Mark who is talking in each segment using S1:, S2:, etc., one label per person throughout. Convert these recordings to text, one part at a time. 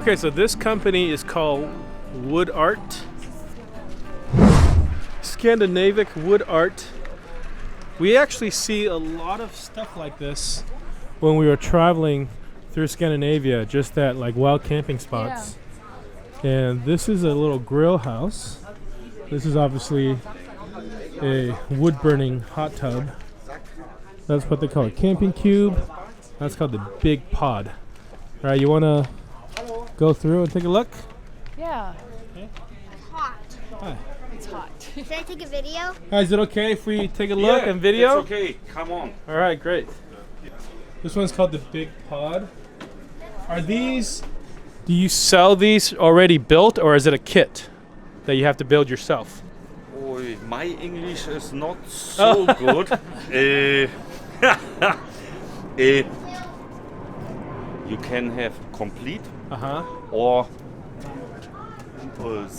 S1: Okay, so this company is called Wood Art. Scandinavic Wood Art. We actually see a lot of stuff like this when we were traveling through Scandinavia, just at like wild camping spots. Yeah. And this is a little grill house. This is obviously a wood burning hot tub. That's what they call a camping cube. That's called the big pod. All right, you want to go through and take a look?
S2: Yeah.
S1: Okay.
S2: Hot.
S1: Hi.
S2: It's hot.
S3: Should I take a video?
S1: Hi, is it okay if we take a look and video?
S4: It's okay. Come on.
S1: All right, great. This one's called the big pod. Are these, do you sell these already built, or is it a kit that you have to build yourself?
S4: Oh, my English is not so good. You can have complete or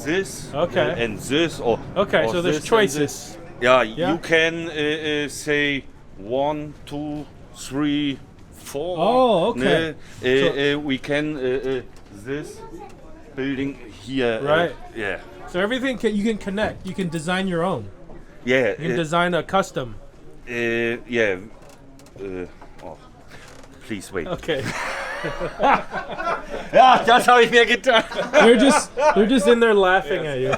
S4: this and this or
S1: okay.
S4: Or
S1: so there's
S4: this
S1: choices.
S4: Yeah, you can say 1, 2, 3, 4.
S1: Oh, okay.
S4: We can this building here.
S1: Right.
S4: Yeah.
S1: So everything you can connect. You can design your own.
S4: Yeah.
S1: You can design a custom.
S4: Yeah. Oh, please wait.
S1: Okay.
S4: Ja, das habe ich mir gedacht.
S1: They're just in there laughing at you.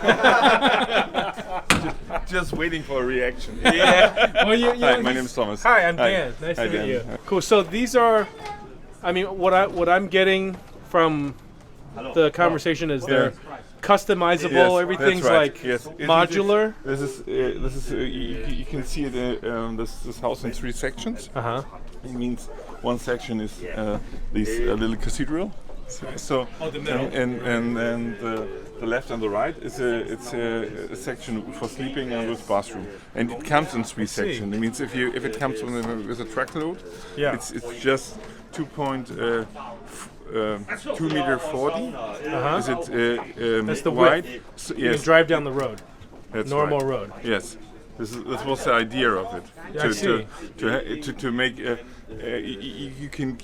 S5: Just waiting for a reaction.
S1: Yeah. Well,
S5: Hi, my name is Thomas.
S1: Hi, I'm Dan. Nice to meet
S5: Dan.
S1: you. Cool. So these are, I mean, what I'm getting from the conversation is they're customizable.
S5: Yes,
S1: everything's
S5: that's right.
S1: like
S5: Yes.
S1: modular.
S5: This is you can see this house in 3 sections. It means one section is this little cathedral. So
S1: the middle.
S5: and the left and the right is a section for sleeping and with bathroom, and it comes in 3 sections. It means if it comes with a truck load, it's just 2.2 meter 40. Is it
S1: That's the
S5: wide?
S1: width.
S5: So,
S1: You
S5: yes,
S1: can drive down the road.
S5: that's
S1: Normal
S5: right.
S1: road.
S5: Yes, this was the idea of it.
S1: Yeah, I see.
S5: To make you can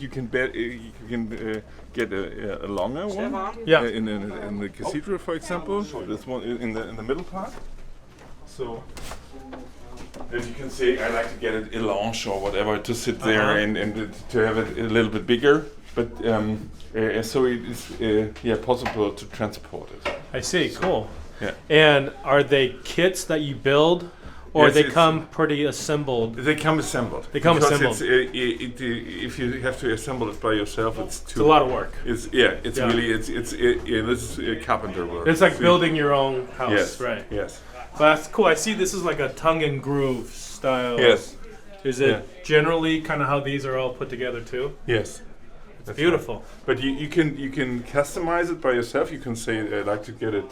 S5: get a longer one.
S1: Yeah.
S5: In the cathedral, for example. This one in the middle part. So. As you can see, I like to get it a lounge or whatever to sit there and to have it a little bit bigger. But so it is possible to transport it.
S1: I see. Cool.
S5: Yeah.
S1: And are they kits that you build, or
S5: Yes,
S1: they
S5: it's-
S1: come pretty assembled?
S5: They come assembled.
S1: They come
S5: Because
S1: assembled.
S5: if you have to assemble it by yourself, it's too.
S1: It's a lot of work.
S5: It's
S1: Yeah.
S5: really this is carpenter work.
S1: It's like
S5: So
S1: building your own house,
S5: Yes.
S1: right?
S5: Yes.
S1: But that's cool. I see this is like a tongue and groove style.
S5: Yes.
S1: Is it generally kind of how these are all put together too?
S5: Yes. That's
S1: Beautiful.
S5: right. But you can customize it by yourself. You can say I like to get it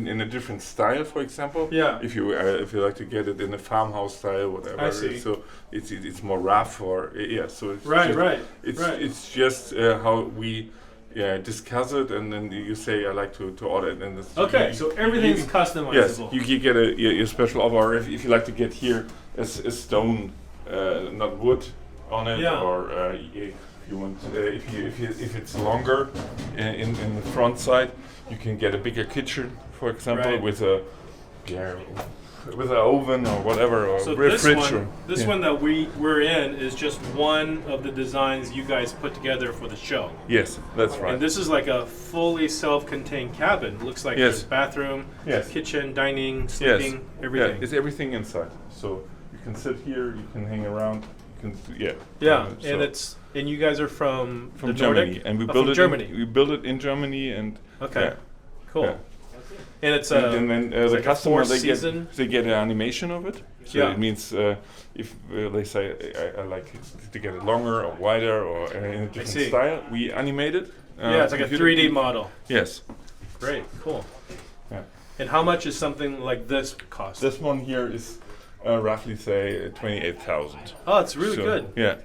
S5: in a different style, for example.
S1: Yeah.
S5: If you like to get it in a farmhouse style, whatever.
S1: I see.
S5: So it's more rough or So it's
S1: Right.
S5: It's just how we discuss it, and then you say I like to order it. And
S1: Okay, so everything's customizable.
S5: Yes, you get a special offer, or if you like to get here a stone, not wood, on it,
S1: Yeah.
S5: or you want if it's longer in the front side, you can get a bigger kitchen, for example,
S1: Right.
S5: with an oven or whatever, or
S1: So
S5: refrigerator.
S1: this one that we're in is just one of the designs you guys put together for the show.
S5: Yes, that's right.
S1: And this is like a fully self-contained cabin. Looks like
S5: Yes.
S1: there's bathroom,
S5: Yes.
S1: kitchen, dining, sleeping, everything.
S5: Yeah, it's everything inside. So you can sit here, you can hang around, you can
S1: And you guys are from the
S5: Germany,
S1: Nordic?
S5: and we
S1: Oh,
S5: built
S1: from
S5: it.
S1: Germany.
S5: We built it in Germany, and
S1: Okay, cool.
S5: Yeah.
S1: And it's
S5: and then
S1: it's
S5: the
S1: like a
S5: customer
S1: four-season?
S5: they get an animation of it. So
S1: Yeah.
S5: it means if they say I like to get it longer or wider or in a different
S1: see.
S5: style, we animate it.
S1: Yeah, it's like a 3D model.
S5: Yes.
S1: Great, cool.
S5: Yeah.
S1: And how much is something like this cost?
S5: This one here is roughly say 28,000.
S1: Oh, it's really good.
S5: Yeah.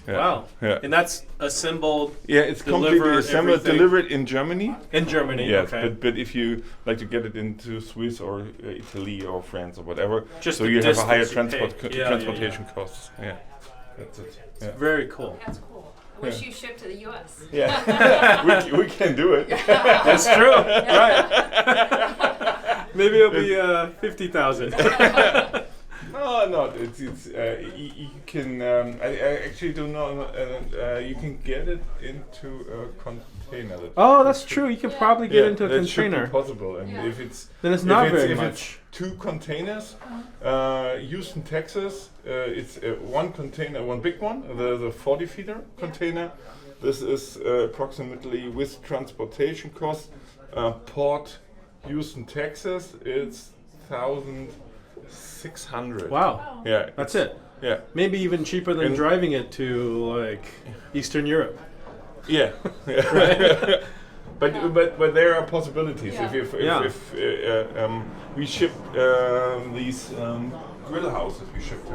S5: Yeah.
S1: Wow.
S5: Yeah.
S1: And that's assembled
S5: Yeah, it's completely
S1: delivered,
S5: assembled,
S1: everything?
S5: delivered in Germany.
S1: in Germany.
S5: Yes,
S1: Okay.
S5: but if you like to get it into Swiss or Italy or France or whatever,
S1: Just
S5: so
S1: the
S5: you have a higher
S1: distance you pay. Yeah,
S5: transportation costs. Yeah, that's it. Yeah.
S1: Very cool.
S2: wish you shipped to the U.S.
S5: Yeah, we can do it.
S1: That's true. Right. Maybe it'll be 50,000.
S5: No. It's you can. I actually don't know. You can get it into a container.
S1: Oh, that's true. You can probably get into a
S5: that should
S1: container.
S5: be possible, and if it's
S1: Then it's not very
S5: if
S1: much.
S5: It's 2 containers, Houston, Texas. It's one container, one big one, the 40 feeder container. This is approximately with transportation cost. Port Houston, Texas. It's 1,600.
S1: Wow.
S5: Yeah,
S1: That's it.
S5: Yeah.
S1: Maybe even cheaper than
S5: And-
S1: driving it to like Eastern Europe.
S5: Yeah.
S1: Right?
S5: But there are possibilities.
S2: Yeah.
S5: If we ship these grill houses, we ship to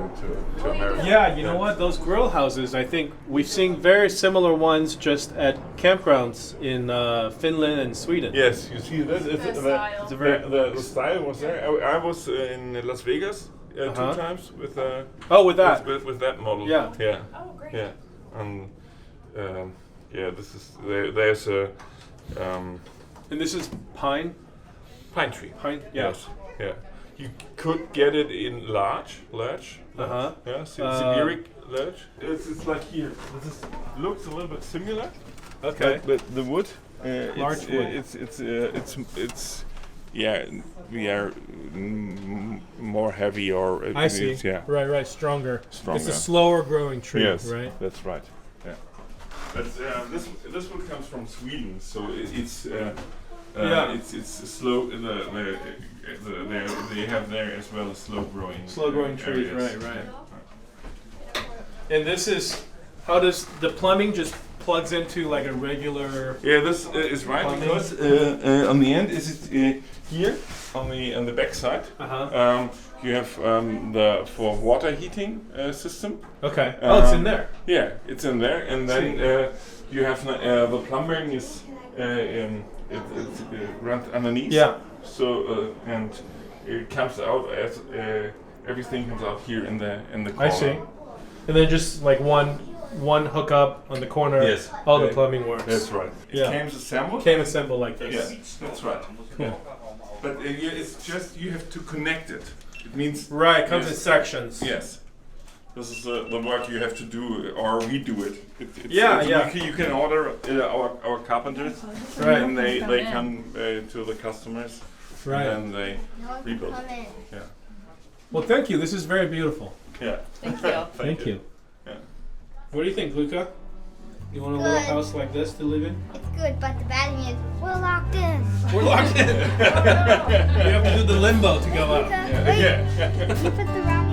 S5: America.
S1: Yeah, you know what? Those grill houses, I think we've seen very similar ones just at campgrounds in Finland and Sweden.
S5: Yes, you see this.
S2: The style.
S1: It's a very
S5: The style was there. I was in Las Vegas 2 times with
S1: with that.
S5: with that model.
S1: Yeah.
S5: Yeah.
S2: Oh, great.
S5: Yeah. This is there's a
S1: And this is pine.
S5: pine tree.
S1: Pine. Yeah.
S5: Yes. Yeah. You could get it in large.
S1: Uh-huh.
S5: Yeah. Siberic large. It's like here. This looks a little bit similar.
S1: Okay.
S5: But the wood.
S1: Large wood.
S5: It's yeah. We are more heavy or.
S1: I see.
S5: Yeah.
S1: Right. Stronger.
S5: Stronger.
S1: It's a slower growing tree.
S5: Yes.
S1: Right.
S5: That's right. Yeah. But this wood comes from Sweden, so it's slow. They have there as well as slow growing.
S1: Slow growing trees.
S5: areas.
S1: Right. And this is how does the plumbing just plugs into like a regular.
S5: Yeah, this is right
S1: Plumbing.
S5: because on the end is it here on the back side. You have for water heating system.
S1: Okay. It's in there.
S5: Yeah, it's in there, and then you have the plumbing is it's runs underneath.
S1: Yeah.
S5: So and it comes out as everything comes out here in the corner.
S1: I see. And then just like one hookup on the corner.
S5: Yes.
S1: All the plumbing works.
S5: That's right. It
S1: Yeah.
S5: came assembled.
S1: Came assembled like this.
S5: Yeah, that's right.
S1: Cool.
S5: Yeah. But it's just you have to connect it. It means
S1: Right. Comes in
S5: Yes.
S1: sections.
S5: yes. This is the work you have to do, or we do it.
S1: Yeah.
S5: You can order our carpenters,
S1: Right.
S5: and they
S2: Come
S5: come to the customers,
S1: Right.
S5: and then they rebuild. Yeah.
S1: Well, thank you. This is very beautiful.
S5: Yeah.
S2: Thank you.
S1: Thank you.
S5: Yeah.
S1: What do you think, Luca? You want a little
S3: Good.
S1: house like this to live in?
S3: It's good, but the bad thing is we're locked in.
S1: We're locked in. You have to do the limbo to go out.
S3: Luca,
S5: Yeah.
S3: wait.
S5: Yeah.
S3: You put the wrong